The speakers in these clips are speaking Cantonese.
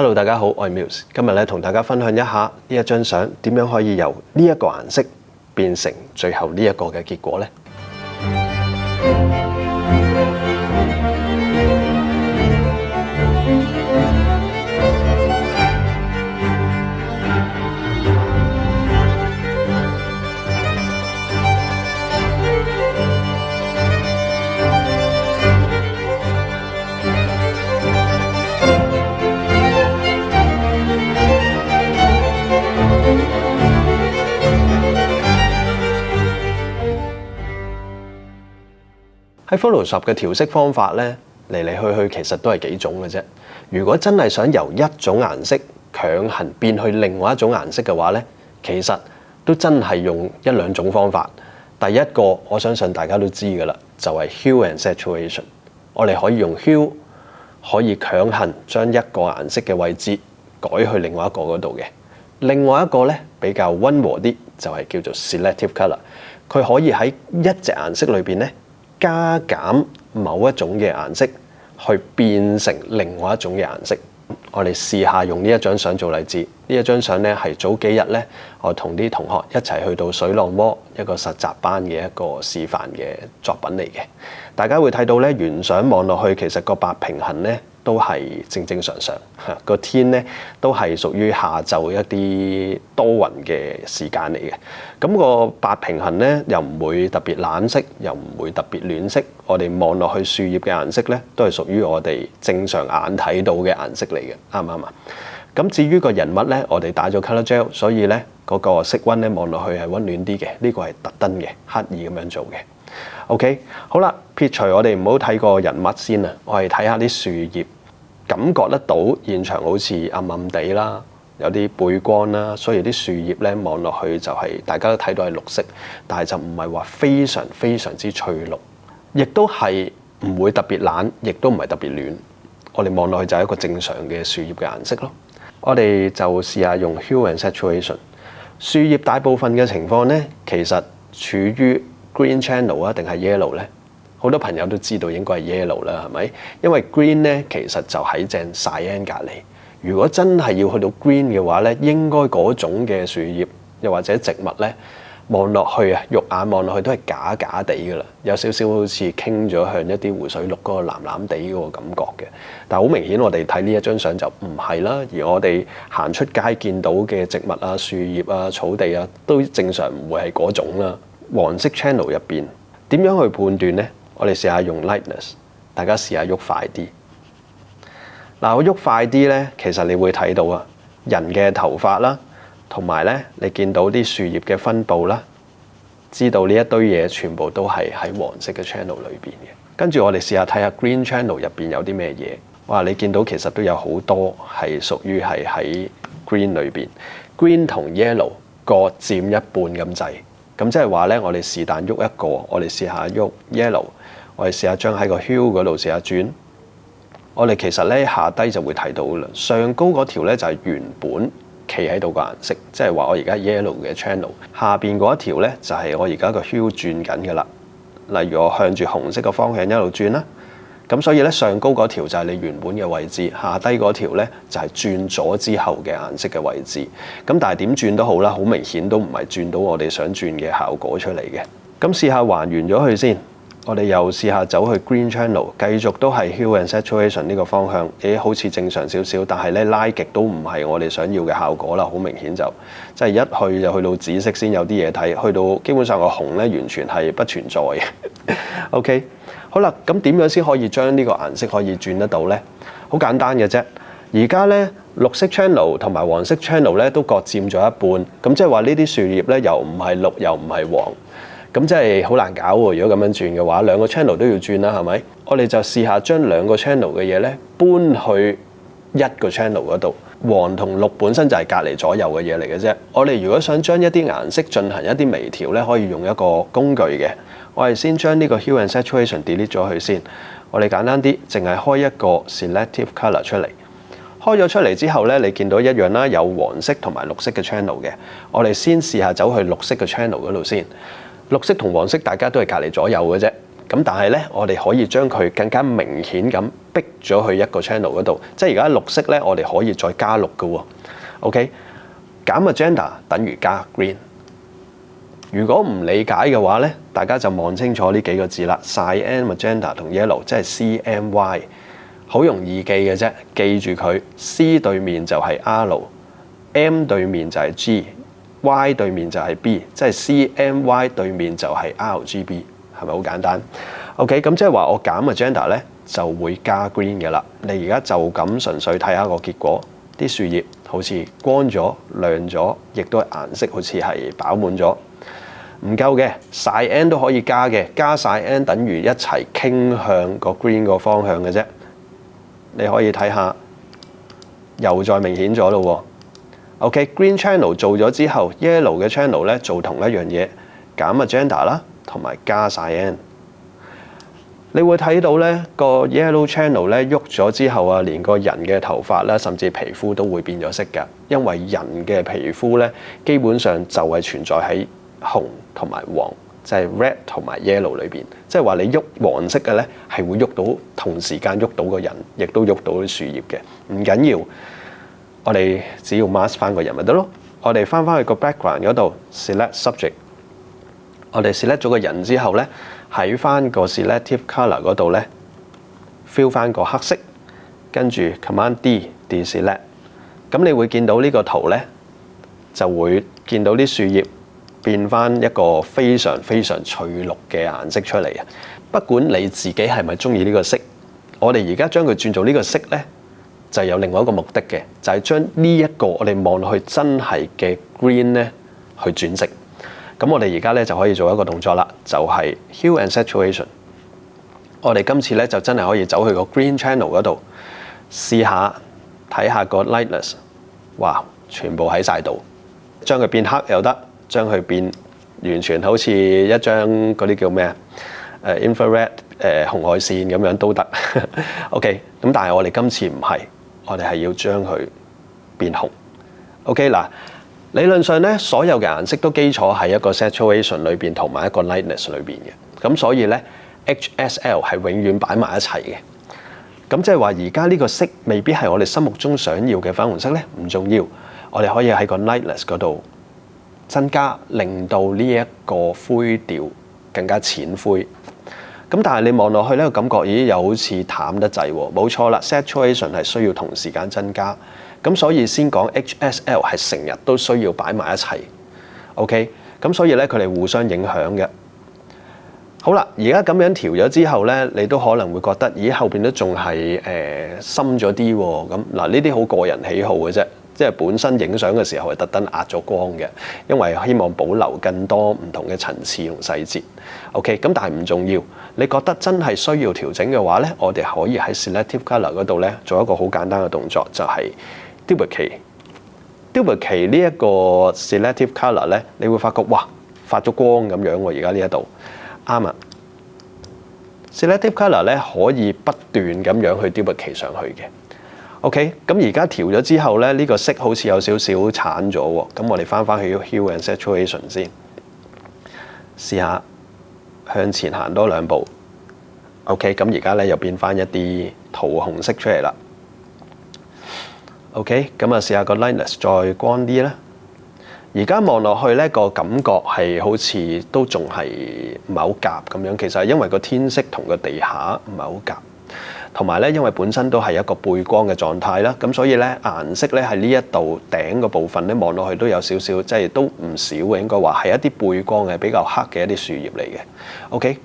Hello， 大家好，我係 Muse， 今日咧同大家分享一下呢一張相點樣可以由呢一個顏色變成最後呢一個嘅結果呢？喺 Photoshop 嘅調色方法咧，嚟嚟去去其實都係幾種嘅啫。如果真係想由一種顏色強行變去另外一種顏色嘅話咧，其實都真係用一兩種方法。第一個我相信大家都知㗎啦，就係 Hue and Saturation。我哋可以用 Hue 可以強行將一個顏色嘅位置改去另外一個嗰度嘅。另外一個咧比較溫和啲，就係叫做 Selective Color。佢可以喺一隻顏色裏邊咧，加減某一種嘅顏色，去變成另外一種嘅顏色。我哋試下用呢一張相做例子。呢一張相咧係早幾日咧，我同啲同學一齊去到水浪摩一個實習班嘅一個示範嘅作品嚟嘅。大家會睇到咧，原相望落去其實個白平衡咧都係正正常常，個天咧都係屬於下晝一啲多雲嘅時間嚟嘅。咁個白平衡咧又唔會特別冷色，又唔會特別暖色。我哋望落去樹葉嘅顏色咧，都係屬於我哋正常眼睇到嘅顏色嚟嘅，啱唔啱啊？咁至於個人物咧，我哋打咗 Color Gel， 所以咧嗰個色溫咧望落去係溫暖啲嘅。呢個係特登嘅，刻意咁樣做嘅。OK， 好啦，撇除我哋唔好睇個人物先啊，我哋睇下啲樹葉，感覺得到現場好似暗暗地啦，有啲背光啦，所以啲樹葉咧望落去就係大家都睇到係綠色，但係就唔係話非常非常之翠綠，亦都係唔會特別冷，亦都唔係特別暖。我哋望落去就係一個正常嘅樹葉嘅顏色咯。我哋就試下用 Hue and Saturation。樹葉大部分嘅情況咧，其實處於 Green Channel 啊，定係 Yellow 咧？好多朋友都知道應該係 Yellow 啦，係咪？因為 Green 咧其實就喺正 Cyan 隔離。如果真係要去到 Green 嘅話咧，應該嗰種嘅樹葉又或者植物咧，望落去啊，肉眼望落去都係假假地㗎啦，有少少好似傾咗向一啲湖水綠嗰個藍藍地嗰個感覺嘅。但係好明顯，我哋睇呢一張相就唔係啦。而我哋行出街見到嘅植物啊、樹葉啊、草地啊，都正常唔會係嗰種啦。黃色 channel 入邊點樣去判斷呢？我哋試下用 lightness， 大家試下喐快啲。嗱，我喐快啲咧，其實你會睇到啊，人嘅頭髮啦，同埋咧你見到啲樹葉嘅分佈啦，知道呢一堆嘢全部都係喺黃色嘅 channel 裏邊嘅。跟住我哋試下睇下 green channel 入邊有啲咩嘢。哇！你見到其實都有好多係屬於係喺 green 裏邊 ，green 同 yellow 各佔一半咁滯。咁即係話咧，我哋是但喐一個，我哋試下喐 yellow， 我哋試下將喺個 hue 嗰度試下轉。我哋其實咧下低就會睇到啦，上高嗰條咧就係原本企喺度個顏色，即係話我而家 yellow 嘅 channel。下邊嗰一條咧就係我而家個 hue 轉緊嘅啦。例如我向住紅色嘅方向一路轉啦。咁所以咧上高嗰條就係你原本嘅位置，下低嗰條咧就係轉咗之後嘅顏色嘅位置。咁但係點轉都好啦，好明顯都唔係轉到我哋想轉嘅效果出嚟嘅。咁試下還原咗佢先，我哋又試下走去 Green Channel， 繼續都係 Hue and Saturation 呢個方向。好似正常少少，但係咧拉極都唔係我哋想要嘅效果啦。好明顯就即係一去就去到紫色先有啲嘢睇，去到基本上個紅咧完全係不存在嘅。OK。好啦，咁點樣先可以將呢個顏色可以轉得到呢？好簡單嘅啫。而家咧綠色 channel 同埋黃色 channel 咧都各佔咗一半，咁即係話呢啲樹葉咧又唔係綠又唔係黃，咁即係好難搞喎。如果咁樣轉嘅話，兩個 channel 都要轉啦，係咪？我哋就試下將兩個 channel 嘅嘢咧搬去一個 channel 嗰度。黃同綠本身就係隔離左右嘅嘢嚟嘅啫。我哋如果想將一啲顏色進行一啲微調咧，可以用一個工具嘅。我哋先將呢個 Hue and Saturation delete 咗佢先。我哋簡單啲，淨係開一個 Selective Color 出嚟。開咗出嚟之後咧，你見到一樣啦，有黃色同埋綠色嘅 channel 嘅。我哋先試下走去綠色嘅 channel 嗰度先。綠色同黃色大家都係隔離左右嘅啫。咁但係咧，我哋可以將佢更加明顯咁逼咗去一個 channel 嗰度。即係而家綠色咧，我哋可以再加綠嘅喎。OK， 減 magenta 等於加 green。如果唔理解嘅話咧，大家就望清楚呢幾個字啦。cyan、magenta 同 yellow， 即係 CMY， 好容易記嘅啫。記住佢 ，C 對面就係 R，M 對面就係 G，Y 對面就係 B， 即係 CMY 對面就係 RGB， 係咪好簡單 ？OK， 咁即係話我減 magenta咧就會加 green 嘅啦。你而家就咁純粹睇下個結果，啲樹葉好似光咗、亮咗，亦都係顏色好似係飽滿咗。唔夠嘅，cyan 都可以加嘅，加 cyan等於一齊傾向個 green 個方向嘅啫。你可以睇下，又再明顯咗咯喎。OK，green channel 做咗之後 ，yellow 嘅 channel 咧做同一樣嘢，減 magenta 啦，同埋加 cyan。你會睇到咧個 yellow channel 咧喐咗之後啊，連個人嘅頭髮啦，甚至皮膚都會變咗色㗎。因為人嘅皮膚咧，基本上就係存在喺紅同埋黃，就係 red 同埋 yellow 裏邊。即係話你喐黃色嘅咧，係會喐到同時間喐到個人，亦都喐到啲樹葉嘅。唔緊要，我哋只要 mask 翻個人咪得咯。我哋翻去個 background 嗰度 select subject， 我哋 select 咗個人之後咧，喺翻個 selective colour 嗰度咧 fill 翻個黑色，跟住 command D deselect。咁你會見到呢個圖咧，就會見到啲樹葉變翻一個非常非常翠綠嘅顏色出嚟啊！不管你自己係咪中意呢個色，我哋而家將佢轉做呢個色咧，就有另外一個目的嘅，就係將呢一個我哋望落去真係嘅 green 咧去轉色。咁我哋而家咧就可以做一個動作啦，就係 hue and saturation。我哋今次咧就真係可以走去個 green channel 嗰度試下睇下個 lightness， 哇！全部喺晒度，將佢變黑又得。將佢變完全好似一張嗰啲叫咩啊？infrared 紅外線咁樣都得。OK， 咁但係我哋今次唔係，我哋係要將佢變紅。OK 嗱，理論上咧，所有嘅顏色都基礎喺一個 saturation 裏邊同埋一個 lightness 裏邊嘅。咁所以咧 HSL 係永遠擺埋一齊嘅。咁即係話而家呢個色未必係我哋心目中想要嘅粉紅色咧，唔重要。我哋可以喺個 lightness 嗰度增加，令到呢一個灰調更加淺灰。咁但係你望落去呢個感覺，咦又好似淡得滯喎。冇錯啦 ，saturation 係需要同時間增加。咁所以先講 HSL 係成日都需要擺埋一齊。OK， 咁所以咧佢哋互相影響嘅。好啦，而家咁樣調咗之後咧，你都可能會覺得，咦後邊都仲係深咗啲喎。咁嗱，呢啲好個人喜好嘅啫。即係本身影相嘅時候係特登壓咗光嘅，因為希望保留更多唔同嘅層次同細節。OK， 咁但係唔重要。你覺得真係需要調整嘅話咧，我哋可以喺 selective colour 嗰度咧做一個好簡單嘅動作，就係 duplicate 呢一個 selective colour 咧，你會發覺哇發咗光咁樣喎。而家呢一度啱啊。selective colour 咧可以不斷咁樣去 duplicate 上去嘅。OK， 咁而家調咗之後咧，呢個色好似有少少橙咗喎。咁我哋翻去 hue and saturation 先，試下向前行多兩步。OK， 咁而家咧又變翻一啲桃紅色出嚟啦。OK， 咁啊試下個 lightness 再光啲啦。而家望落去咧個感覺係好似都仲係唔係好夾咁樣。其實係因為個天色同個地下唔係好夾。同埋咧，因為本身都係一個背光嘅狀態啦，咁所以咧顏色咧喺呢一度頂個部分咧望落去都有少少，即係都唔少嘅，應該話係一啲背光嘅比較黑嘅一啲樹葉嚟嘅。OK，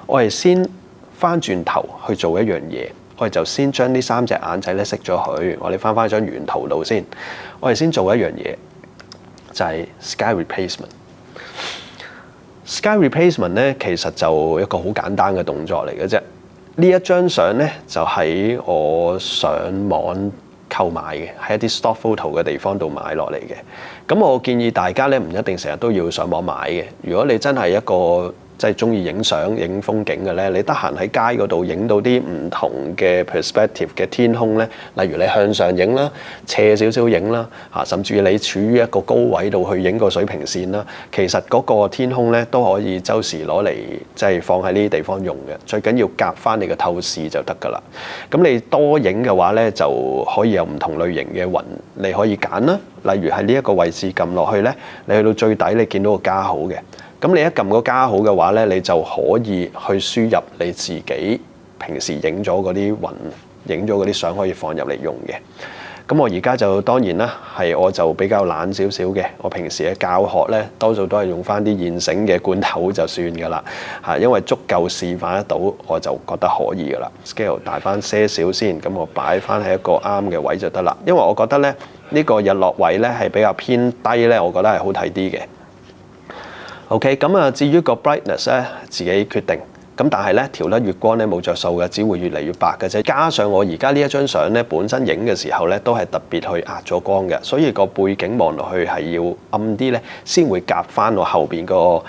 我哋先翻轉頭去做一樣嘢，我哋就先將呢三隻眼仔咧熄咗佢，我哋翻張原圖度先。我哋先做一樣嘢，就係 sky replacement。sky replacement 咧其實就一個好簡單嘅動作嚟嘅啫。呢一張相咧就喺我上網購買嘅，喺一啲 stock photo 嘅地方度買落嚟嘅。咁我建議大家咧唔一定成日都要上網買嘅。如果你真係一個即係中意影相、影風景嘅咧，你得閒喺街嗰度影到啲唔同嘅 perspective 嘅天空咧，例如你向上影啦、斜少少影啦，甚至你處於一個高位度去影個水平線啦，其實嗰個天空咧都可以周時攞嚟即係放喺呢啲地方用嘅。最緊要夾翻你嘅透視就得㗎啦。咁你多影嘅話咧，就可以有唔同類型嘅雲，你可以揀啦。例如喺呢一個位置撳落去咧，你去到最底你見到個加號嘅。咁你一撳個加號嘅話咧，你就可以去輸入你自己平時影咗嗰啲雲、影咗嗰啲相可以放入嚟用嘅。咁我而家就當然啦，我就比較懶少少嘅。我平時嘅教學咧，多數都係用翻啲現成嘅罐頭就算㗎啦，因為足夠示範得到，我就覺得可以㗎啦。Scale 大翻些少先，咁我擺翻喺一個啱嘅位就得啦。因為我覺得咧，呢個日落位咧係比較偏低咧，我覺得係好睇啲嘅。OK， 咁啊，至於個 brightness 咧，自己決定。咁但係咧，調得越光咧冇着數嘅，只會越嚟越白嘅啫。加上我而家呢一張相咧，本身影嘅時候咧，都係特別去壓咗光嘅，所以個背景望落去係要暗啲咧，先會夾翻我後邊個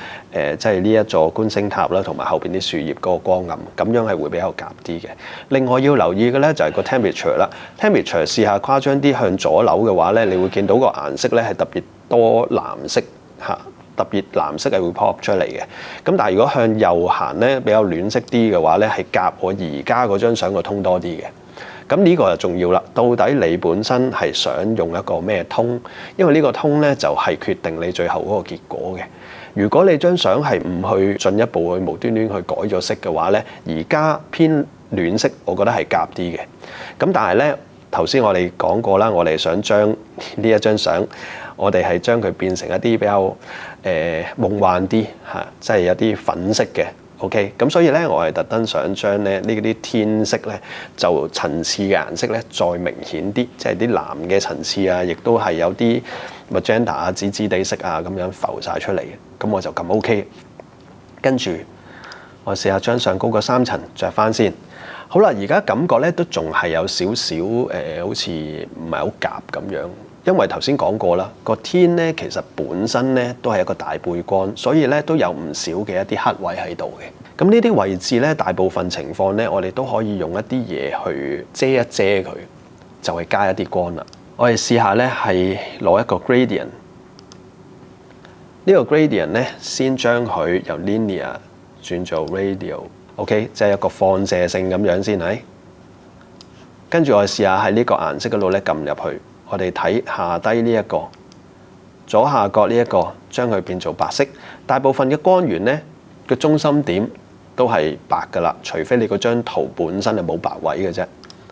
即係呢一座觀星塔啦，同埋後邊啲樹葉嗰個光暗，咁樣係會比較夾啲嘅。另外要留意嘅咧就係個 temperature 啦。temperature 試下誇張啲向左扭嘅話咧，你會見到個顏色咧係特別多藍色嚇。特別藍色係會 pop 出嚟嘅，咁但係如果向右行咧，比較暖色啲嘅話咧，係夾我而家嗰張相個通多啲嘅。咁呢個就重要啦。到底你本身係想用一個咩通？因為呢個通咧就係決定你最後嗰個結果嘅。如果你張相係唔去進一步去無端端去改咗色嘅話咧，而家偏暖色，我覺得係夾啲嘅。咁但係咧，頭先我哋講過啦，我哋想將呢一張相，我哋係將佢變成一啲比較夢幻啲嚇，即係有啲粉色嘅。OK，咁所以咧，我係特登想將咧呢啲天色咧，就層次嘅顏色咧再明顯啲，即係啲藍嘅層次啊，亦都係有啲 magenta 啊、紫紫地色啊咁樣浮晒出嚟嘅。咁我就撳 OK， 跟住我試下將上高個3層着翻先。好啦，而家感覺咧都仲係有少少好似唔係好夾咁樣。因為頭先講過啦，個天咧其實本身咧都係一個大背光，所以咧都有唔少嘅一啲黑位喺度嘅。咁呢啲位置咧，大部分情況咧，我哋都可以用一啲嘢去遮一遮佢，就係加一啲光啦。我哋試下咧係攞一個 gradient， 呢個 gradient 咧先將佢由 linear 轉做 radial，OK， 即係一個放射性咁樣先係。跟住我哋試下喺呢個顏色嗰度咧撳入去。我哋睇下低呢一個左下角呢一個，將佢變做白色。大部分嘅光源咧嘅中心點都係白㗎啦，除非你嗰張圖本身係冇白位嘅啫。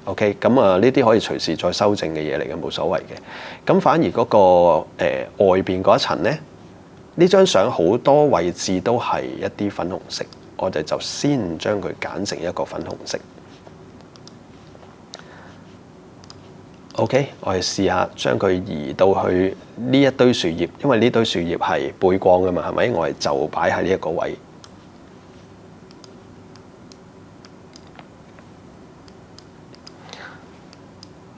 OK， 咁啊呢啲可以隨時再修正嘅嘢嚟嘅，冇所謂嘅。咁反而嗰個外邊嗰一層咧，呢張相好多位置都係一啲粉紅色，我哋就先將佢揀成一個粉紅色。OK， 我哋試下將佢移到去呢一堆樹葉，因為呢堆樹葉係背光㗎嘛，係咪？我哋就擺喺呢一個位。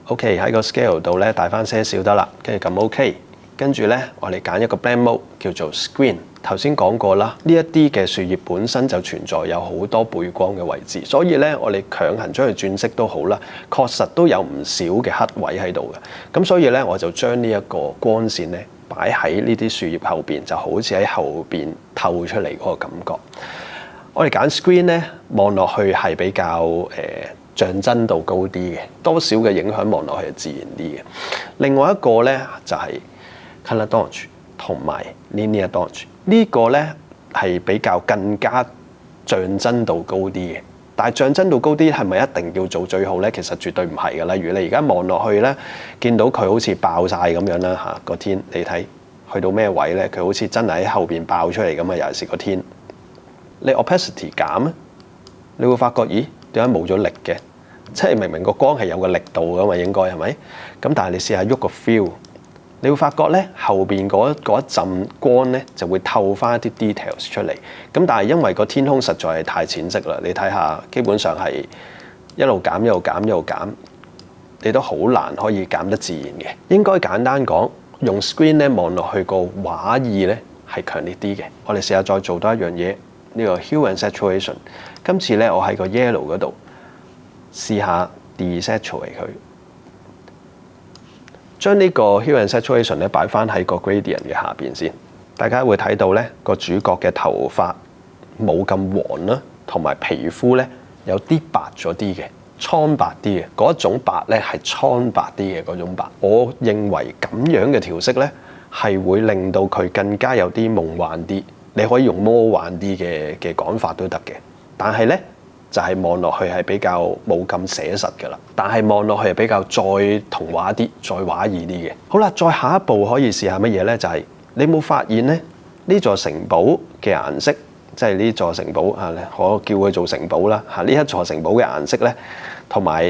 OK， 喺個 scale 度咧大翻些少得啦，跟住撳 OK， 跟住咧我哋揀一個 blend mode 叫做 screen。頭先講過啦，呢一啲嘅樹葉本身就存在有好多背光嘅位置，所以咧我哋強行將佢轉色都好啦，確實都有唔少嘅黑位喺度嘅。咁所以咧我就將呢一個光線咧擺喺呢啲樹葉後邊，就好似喺後邊透出嚟嗰個感覺。我哋揀 screen 咧，望落去係比較象真度高啲嘅，多少嘅影響望落去係自然啲嘅。另外一個咧就係 color dodge 同埋 linear dodge。呢個咧係比較更加象真度高啲嘅，但係象真度高啲係咪一定要做最好咧？其實絕對唔係嘅。例如你而家望落去咧，見到佢好似爆晒咁樣啦嚇，個天你睇去到咩位咧？佢好似真係喺後邊爆出嚟咁啊！尤其是個天，你 opacity 減咧，你會發覺咦點解冇咗力嘅？即係明明個光係有個力度噶嘛，應該係咪？咁但係你試下喐個 feel。你會發覺咧，後邊嗰一陣光咧就會透翻一啲 details 出嚟。咁但係因為個天空實在係太淺色啦，你睇下基本上係一路減一路減一路減，你都好難可以減得自然嘅。應該簡單講，用 screen 咧望落去個畫意咧係強烈啲嘅。我哋試下再做多一樣嘢，呢個 hue and saturation。今次咧，我喺個 yellow 嗰度試下 desaturate 佢，將呢個 hue and saturation 咧擺翻喺個 gradient 嘅下邊先。大家會睇到咧，個主角嘅頭髮冇咁黃啦，同埋皮膚咧有啲白咗啲嘅，蒼白啲嘅嗰種白咧係蒼白啲嘅嗰種白。我認為咁樣嘅調色咧係會令到佢更加有啲夢幻啲。你可以用魔幻啲嘅講法都得嘅，但係咧就係望落去係比較冇咁寫實㗎啦。但係望落去係比較再童話啲、再畫意啲嘅。好啦，再下一步可以試下乜嘢咧？就係你冇發現咧呢座城堡嘅顏色，即係呢座城堡啊，我叫佢做城堡啦嚇。呢一座城堡嘅顏色咧，同埋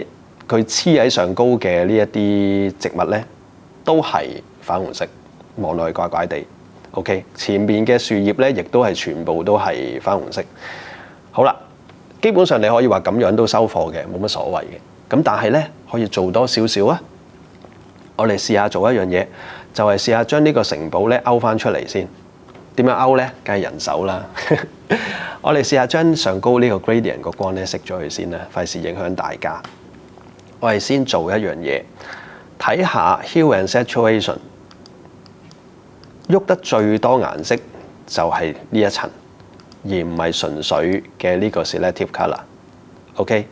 佢黐喺上高嘅呢一啲植物咧，都係粉紅色，望落去怪怪地。OK， 前面嘅樹葉咧，亦都係全部都係粉紅色。好啦，基本上你可以話咁樣都收貨嘅，冇乜所謂嘅。咁但係咧，可以做多少少啊？我哋試下做一樣嘢，就係試下將呢個城堡咧勾翻出嚟先。點樣勾咧？梗係人手啦。我哋試下將上高呢個 gradient 個光咧熄咗佢先啦，費事影響大家。我哋先做一樣嘢，睇下 hue and saturation。喐得最多顏色就係呢一層，而唔係純粹嘅呢個 selective colour。OK，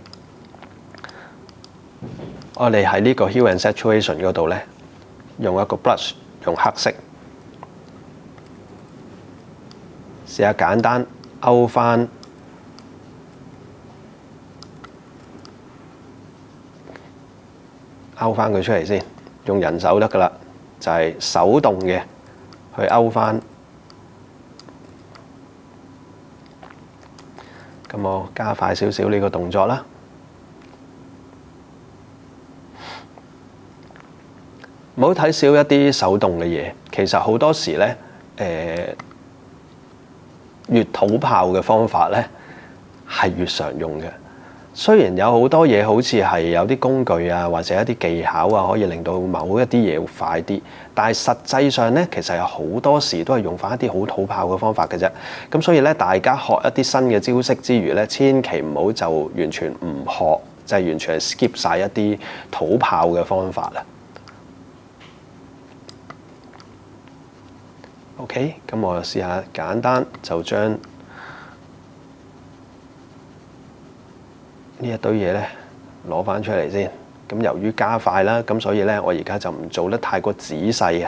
我哋喺呢個 hue and saturation 嗰度咧，用一個 brush， 用黑色，試下簡單勾翻佢出嚟先，用人手得㗎啦，就係手動嘅。去勾翻，咁我加快少少呢個動作啦。唔好睇少一啲手動嘅嘢，其實好多時咧，越土炮嘅方法咧係越常用嘅。雖然有好多嘢好似係有啲工具啊，或者一啲技巧啊，可以令到某一啲嘢快啲，但係實際上咧，其實有好多時都係用翻一啲好土炮嘅方法嘅啫。咁所以咧，大家學一啲新嘅招式之餘咧，千祈唔好就完全唔學，就係完全係 skip 晒一啲土炮嘅方法啦。OK， 咁我就試下簡單就將呢一堆嘢咧攞翻出嚟先。咁由於加快啦，咁所以咧我而家就唔做得太過仔細嘅。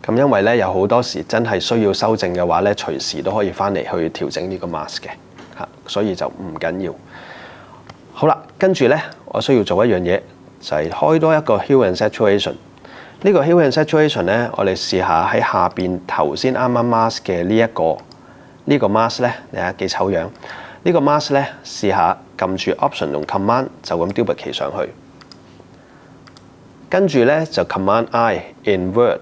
咁因為咧有好多時真係需要修正嘅話咧，隨時都可以翻嚟去調整呢個 mask 嘅嚇，所以就唔緊要。好啦，跟住咧我需要做一樣嘢，就係開多一個 hue and saturation。呢個 hue and saturation咧，我哋試下喺下邊頭先啱啱 mask 嘅呢個 mask 咧，你睇幾醜樣。呢個 mask 咧，試下撳住 Option 同 Command 就咁 duplicate 上去，跟住咧就 Command I invert。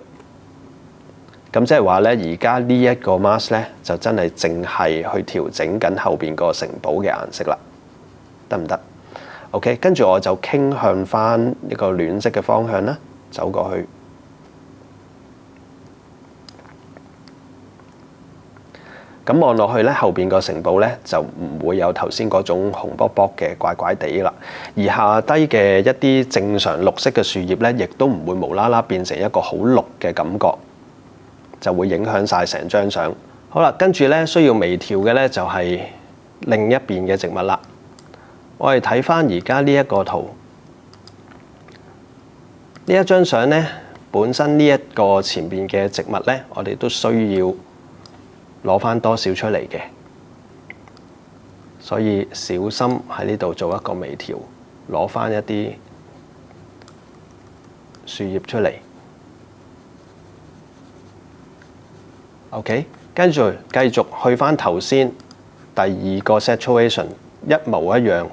咁即係話咧，而家呢一個 mask 咧就真係淨係去調整緊後邊個城堡嘅顏色啦，得唔得 ？OK， 跟住我就傾向翻一個暖色嘅方向啦，走過去。咁望落去咧，後邊個城堡咧就唔會有頭先嗰種紅卜卜嘅怪怪地啦，而下低嘅一啲正常綠色嘅樹葉咧，亦都唔會無啦啦變成一個好綠嘅感覺，就會影響晒成張相。好啦，跟住咧需要微調嘅咧就係另一邊嘅植物啦。我哋睇翻而家呢一個圖，呢一張相咧本身呢一個前邊嘅植物咧，我哋都需要攞翻多少出嚟嘅，所以小心喺呢度做一個微調，攞翻一啲樹葉出嚟。OK， 跟住繼續去翻頭先第二個 saturation， 一模一樣。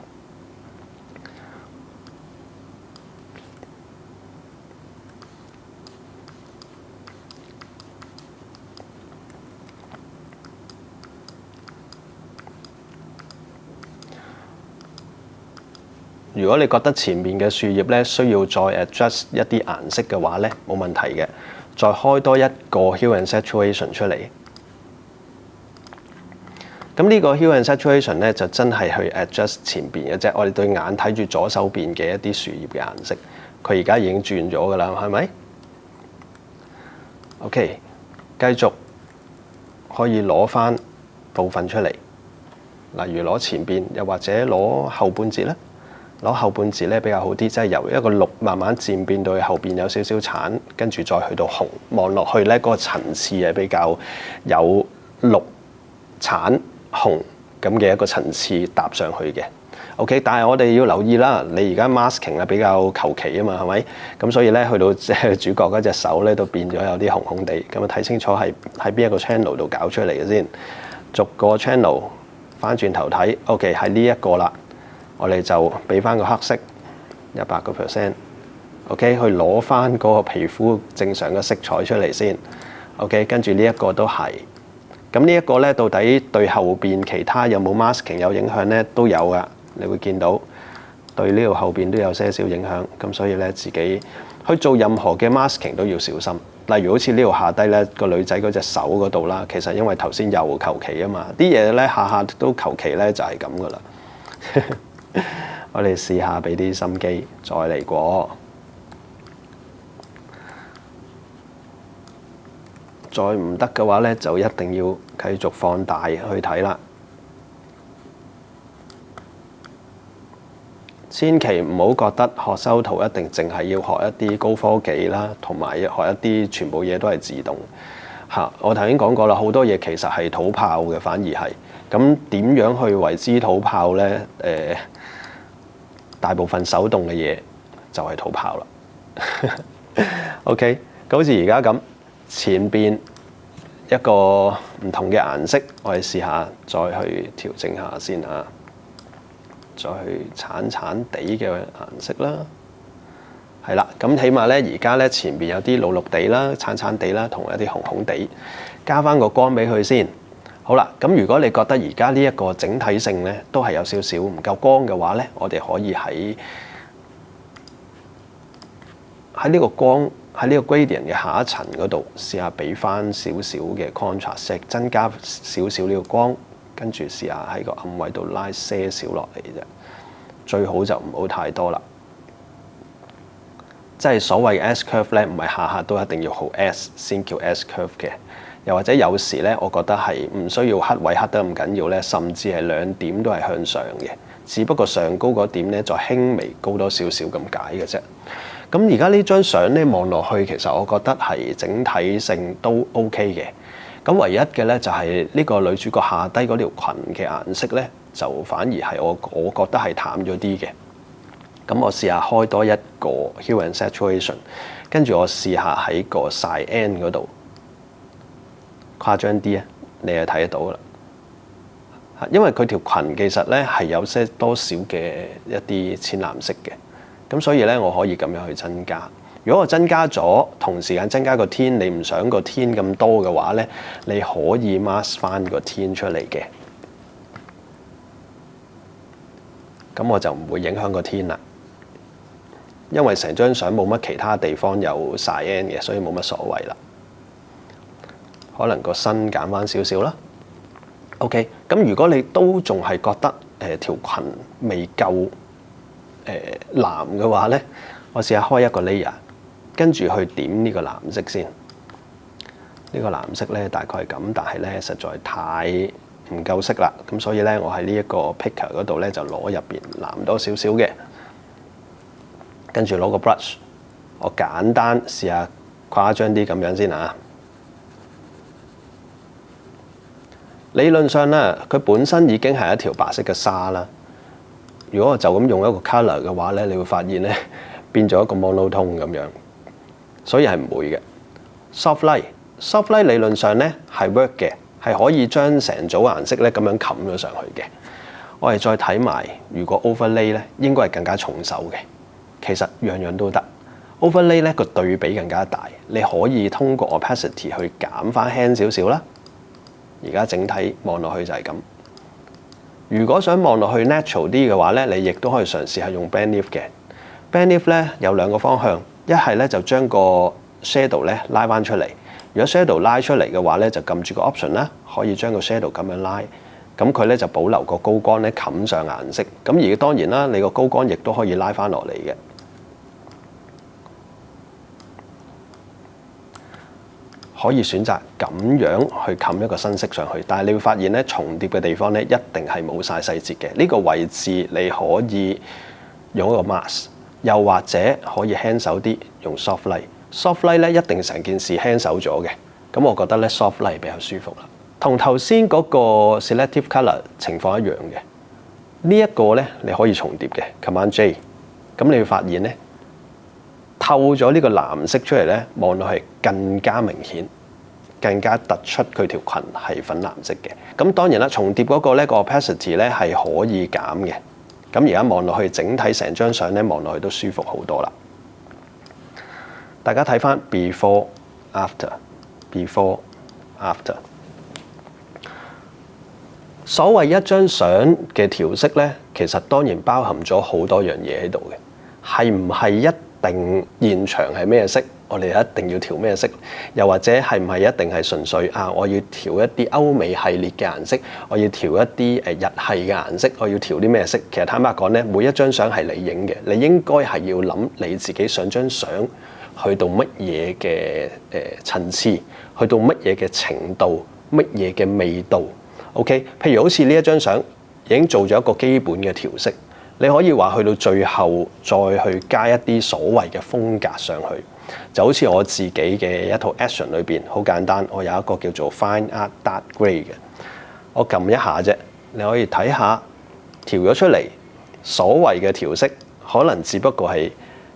如果你覺得前面嘅樹葉咧需要再 adjust 一啲顏色嘅話咧，冇問題嘅。再開多一個 Hue and Saturation 出嚟。咁呢個 Hue and Saturation 咧就真係去 adjust 前邊嘅啫。我哋對眼睇住左手邊嘅一啲樹葉嘅顏色，佢而家已經轉咗㗎啦，係咪 ？OK， 繼續可以攞翻部分出嚟，例如攞前邊，又或者攞後半截咧。攞後半截咧比較好啲，即係由一個綠慢慢漸變到後邊有少少橙，跟住再去到紅，望落去咧嗰個層次係比較有綠、橙、紅咁嘅一個層次搭上去嘅。OK， 但係我哋要留意啦，你而家 masking 係比較求其啊嘛，係咪？咁所以咧去到主角嗰隻手咧都變咗有啲紅紅地，咁啊睇清楚係喺邊一個 channel 度搞出嚟嘅先，逐個 channel 翻轉頭睇 ，OK 係呢一個啦。我哋就俾翻個黑色100%，OK， 去攞翻嗰個皮膚正常嘅色彩出嚟先 ，OK， 跟住呢一個都係。咁呢一個咧，到底對後邊其他有冇 masking 有影響咧？都有噶，你會見到對呢度後邊都有些少影響。咁所以咧，自己去做任何嘅 masking 都要小心。例如好似呢度下低咧個女仔嗰隻手嗰度啦，其實因為頭先又求其啊嘛，啲嘢咧下下都求其咧就係咁噶啦。我哋試下俾啲心機，再嚟過，再唔得嘅話咧，就一定要繼續放大去睇啦。千祈唔好覺得學修圖一定淨係要學一啲高科技啦，同埋學一啲全部嘢都係自動嚇。我頭先講過啦，好多嘢其實係土炮嘅，反而係咁點樣去為之土炮咧？大部分手動嘅嘢就係土炮啦。OK， 咁好似而家咁，前邊一個唔同嘅顏色，我哋試下再去調整下先啊。再去橙橙地嘅顏色啦，係啦。咁起碼咧，而家咧前邊有啲綠綠地啦、橙橙地啦，同一啲紅紅地，加翻個光俾佢先。好啦，咁如果你覺得而家呢一個整體性咧都係有少少唔夠光嘅話咧，我哋可以喺呢個光喺呢個 gradient 嘅下一層嗰度試下俾翻少少嘅 contrast， 增加少少呢個光，跟住試下喺個暗位度拉些少落嚟啫。最好就唔好太多啦。即係所謂 S curve 咧，唔係下下都一定要好 S 先叫 S curve 嘅。又或者有時咧，我覺得係唔需要黑位黑得咁緊要咧，甚至係兩點都係向上嘅，只不過上高嗰點咧再輕微高多少少咁解嘅啫。咁而家呢張相咧望落去，其實我覺得係整體性都 OK 嘅。咁唯一嘅咧就係呢個女主角下低嗰條裙嘅顏色咧，就反而係我覺得係淡咗啲嘅。咁我試下開多一個 Hue and Saturation， 跟住我試下喺個 Cyan 嗰度。誇張啲啊，你就睇得到啦。因為佢條裙其實咧係有些多少嘅一啲淺藍色嘅，咁所以咧我可以咁樣去增加。如果我增加咗，同時間增加個天，你唔想個天咁多嘅話咧，你可以 mask 翻個天出嚟嘅。咁我就唔會影響個天啦，因為成張相冇乜其他地方有 cyan 嘅，所以冇乜所謂啦。可能個身減翻少少啦。OK， 咁如果你都仲係覺得條裙未夠藍嘅話咧，我試下開一個 layer， 跟住去點呢個藍色先。呢個藍色咧大概係咁，但係咧實在太唔夠色啦。咁所以咧，我喺呢一個 picker 嗰度咧就攞入邊藍多少少嘅，跟住攞個 brush， 我簡單試下誇張啲咁樣先啊。理論上咧，佢本身已經係一條白色嘅紗啦。如果我就咁用一個 colour 嘅話咧，你會發現咧變咗一個 monotone 咁樣，所以係唔會嘅。soft light 理論上咧係 work 嘅，係可以將成組顏色咧咁樣冚咗上去嘅。我哋再睇埋，如果 overlay 咧應該係更加重手嘅。其實樣樣都得。overlay 咧個對比更加大，你可以通過 opacity 去減翻輕少少啦。而家整體望落去就係咁。如果想望落去 natural 啲嘅話咧，你亦都可以嘗試下用 band lift 嘅。band lift 咧有兩個方向，一係咧就將個 shadow 咧拉翻出嚟。如果 shadow 拉出嚟嘅話咧，就撳住個 option 啦，可以將個 shadow 咁樣拉，咁佢咧就保留個高光咧冚上顏色。咁而當然啦，你個高光亦都可以拉翻落嚟嘅。可以選擇咁樣去冚一個新色上去，但係你會發現咧重疊嘅地方咧一定係冇晒細節嘅。呢個位置你可以用一個 mask， 又或者可以輕手啲用 soft light。soft light 咧一定成件事輕手咗嘅，咁我覺得咧 soft light 比較舒服啦。同頭先嗰個 selective color 情況一樣嘅，呢一個咧你可以重疊嘅 Command J， 咁你會發現咧透咗呢個藍色出嚟咧，望落去更加明顯，更加突出佢條裙係粉藍色嘅。咁當然啦，重疊嗰個咧個 opacity 咧係可以減嘅。咁而家望落去整體成張相咧望落去都舒服好多啦。大家睇翻 before after。所謂一張相嘅調色咧，其實當然包含咗好多樣嘢喺度嘅。係唔係一定現場係咩色，我哋一定要調咩色？又或者係唔係一定係純粹我要調一啲歐美系列嘅顏色，我要調一啲日系嘅顏色，我要調啲咩色？其實坦白講咧，每一張相係你影嘅，你應該係要諗你自己想張相去到乜嘢嘅層次，去到乜嘢嘅程度，乜嘢嘅味道。OK， 譬如好似呢一張相已經做咗一個基本嘅調色，你可以話去到最後再去加一啲所謂嘅風格上去，就好似我自己嘅一套 action 裏邊，好簡單，我有一個叫做 Fine Art Dark Grey 嘅，我撳一下啫，你可以睇下調咗出嚟，所謂嘅調色可能只不過係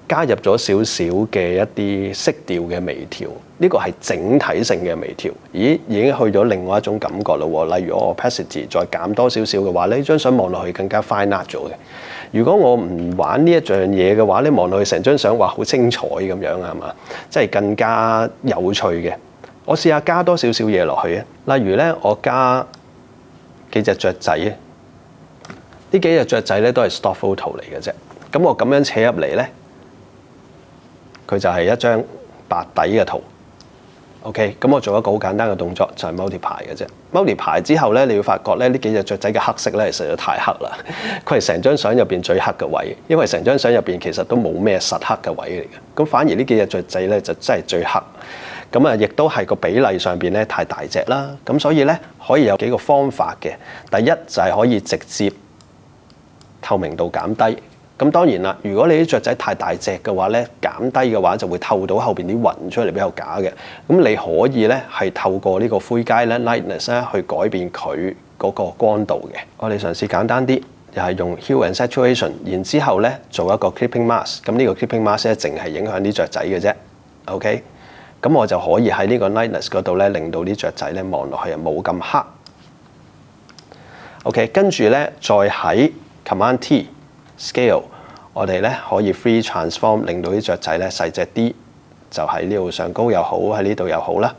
加入咗少少嘅一啲色調嘅微調，呢個係整體性嘅微調。咦，已經去咗另外一種感覺啦喎！例如我 opacity 再減多少少嘅話，呢張相望落去更加 fine art 咗嘅。如果我唔玩呢一樣嘢嘅話，你望落去成張相話好精彩咁樣係嘛？即係更加有趣嘅。我試下加多少少嘢落去啊！例如咧，我加幾隻雀仔啊！呢幾隻雀仔咧都係 stock photo 嚟嘅啫。咁我咁樣扯入嚟咧，佢就係一張白底嘅圖。OK， 咁我做一個好簡單嘅動作，就係 multiply 嘅啫。multiply 之後咧，你會發覺咧，呢幾隻雀仔嘅黑色咧，實在太黑啦。佢係成張相入邊最黑嘅位，因為成張相入邊其實都冇咩實黑嘅位嚟嘅。咁反而呢幾隻雀仔咧，就真係最黑。咁啊，亦都係個比例上邊咧太大隻啦。咁所以咧，可以有幾個方法嘅。第一就係可以直接透明度減低。咁當然啦，如果你啲雀仔太大隻嘅話咧，減低嘅話就會透到後邊啲雲出嚟比較假嘅。咁你可以咧係透過呢個灰階咧 lightness 咧去改變佢嗰個光度嘅。我哋嘗試簡單啲，又係用 hue and saturation， 然之後咧做一個 clipping mask。咁呢個 clipping mask 咧淨係影響啲雀仔嘅啫。OK， 咁我就可以喺呢個 lightness 嗰度咧令到啲雀仔咧望落去冇咁黑。OK， 跟住咧再喺 Command T Scale， 我哋咧可以 free transform 令到啲雀仔咧細隻啲，就喺呢度上高又好，喺呢度又好啦。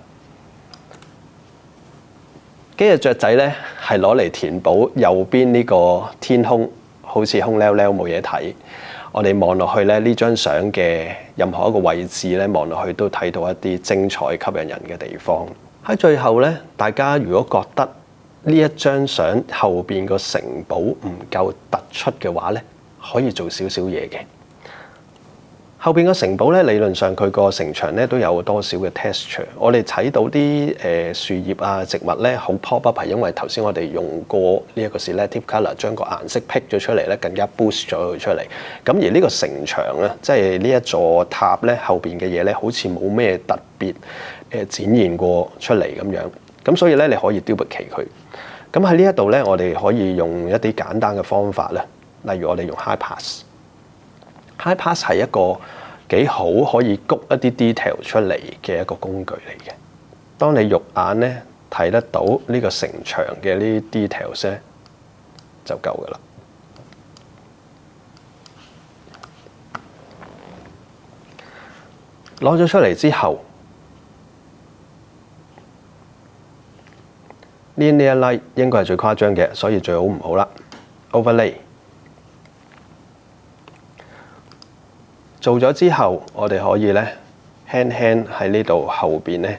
幾隻雀仔咧係攞嚟填補右邊呢個天空，好似空溜溜冇嘢睇。我哋望落去咧呢張相嘅任何一個位置咧望落去都睇到一啲精彩吸引人嘅地方。喺最後咧，大家如果覺得呢一張相後邊個城堡唔夠突出嘅話咧，可以做少少嘢嘅。後邊個城堡咧，理論上佢個城牆咧都有多少嘅 texture。我哋睇到啲樹葉啊、植物咧好 pop up，係因為頭先我哋用過呢一個 selective color 將個顏色 pick 咗出嚟咧，更加 boost 咗佢出嚟。咁而呢個城牆啊，即係呢一座塔咧後邊嘅嘢咧，好似冇咩特別展現過出嚟咁樣。咁所以咧，你可以 duplicate 佢。咁喺呢一度咧，我哋可以用一啲簡單嘅方法咧。例如我哋用 high pass，high pass 係一個幾好可以谷一啲 detail 出嚟嘅一個工具嚟嘅。當你肉眼咧睇得到呢個城牆嘅呢啲 details 咧，就夠噶啦。攞咗出嚟之後，呢一 light 應該係最誇張嘅，所以最好唔好啦。Overlay。做咗之後，我哋可以咧輕輕喺呢度後邊咧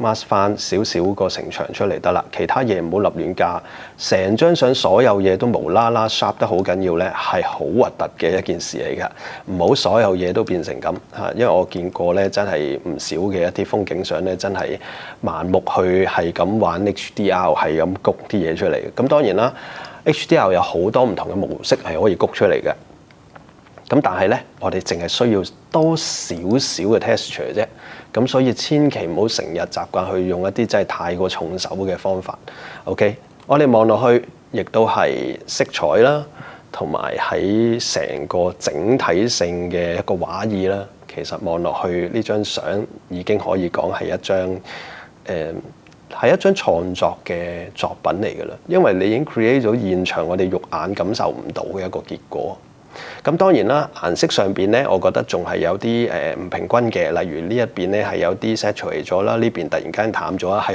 mask 翻少少個城牆出嚟得啦，其他嘢唔好立亂加。成張相所有嘢都無啦啦 sharp 得好緊要咧，係好核突嘅一件事嚟㗎。唔好所有嘢都變成咁嚇，因為我見過咧，真係唔少嘅一啲風景相咧，真係盲目去係咁玩 HDR， 係咁谷啲嘢出嚟嘅。咁當然啦 ，HDR 有好多唔同嘅模式係可以谷出嚟嘅。咁但係咧，我哋淨係需要多少少嘅 texture 啫。咁所以千祈唔好成日習慣去用一啲真係太過重手嘅方法。OK， 我哋望落去，亦都係色彩啦，同埋喺成個整體性嘅一個畫意啦。其實望落去呢張相已經可以講係一張創作嘅作品嚟㗎啦。因為你已經 create 咗現場我哋肉眼感受唔到嘅一個結果。咁當然啦，顏色上邊咧，我覺得仲係有啲唔平均嘅。例如呢一邊咧係有啲 saturate 咗啦，呢邊突然間淡咗啦，係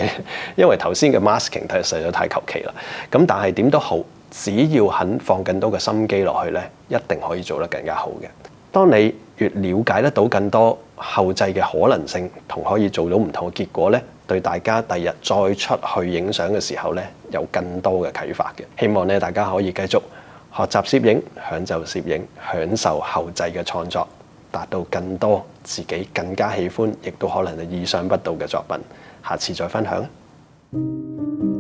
因為頭先嘅 masking 實在太求其啦。咁但係點都好，只要肯放更多嘅心機落去咧，一定可以做得更加好嘅。當你越了解得到更多後製嘅可能性同可以做到唔同嘅結果咧，對大家第日再出去影相嘅時候咧，有更多嘅啟發嘅。希望咧大家可以繼續學習攝影，享受攝影，享受後製嘅創作，達到更多自己更加喜歡，亦都可能係意想不到嘅作品。下次再分享。